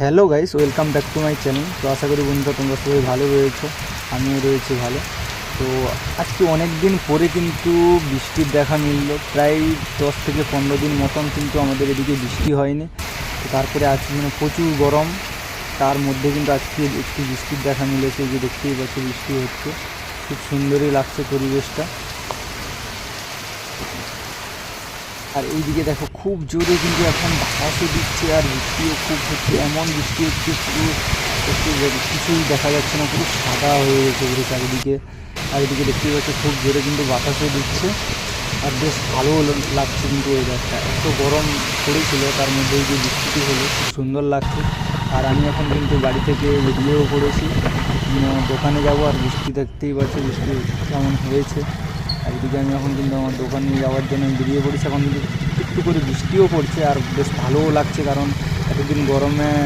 Hello guys, welcome back to my channel. তো আশা করি বন্ধুরা তোমরা সবাই ভালো রয়েছো, আমিও রয়েছি ভালো। তো আজকে অনেক দিন পরে কিন্তু বৃষ্টির দেখা মিলল। প্রায় 10 থেকে 15 দিন মতন কিন্তু আমাদের এদিকে বৃষ্টি হয়নি। তো তারপরে আজকে মানে প্রচুর গরম, তার মধ্যে কিন্তু আজকে একটু বৃষ্টির দেখা মিলেছে। যে দেখতেই পাচ্ছ বৃষ্টি হচ্ছে, খুব সুন্দরই লাগছে পরিবেশটা। আর এইদিকে দেখো খুব জোরে কিন্তু এখন বাতাসও দিচ্ছে আর বৃষ্টিও খুব হচ্ছে, এমন বৃষ্টি হচ্ছে পুরো একটু কিছুই দেখা যাচ্ছে না, পুরো সাদা হয়ে গেছে পুরো চারিদিকে। আর এদিকে দেখতেই পাচ্ছ খুব জোরে কিন্তু বাতাসও দিচ্ছে আর বেশ ভালো লাগছে। কিন্তু ওয়েদারটা এত গরম পড়েছিল, তার মধ্যে এই যে বৃষ্টিটি হলো খুব সুন্দর লাগছে। আর আমি এখন কিন্তু বাড়ি থেকে বেরিয়েও পড়েছি, দোকানে যাব। আর বৃষ্টি দেখতেই পাচ্ছি বৃষ্টি কেমন হয়েছে। আর এদিকে আমি এখন কিন্তু আমার দোকানে যাওয়ার জন্য বেরিয়ে পড়েছি। এখন কিন্তু একটু করে বৃষ্টিও পড়ছে আর বেশ ভালোও লাগছে, কারণ এতদিন গরমে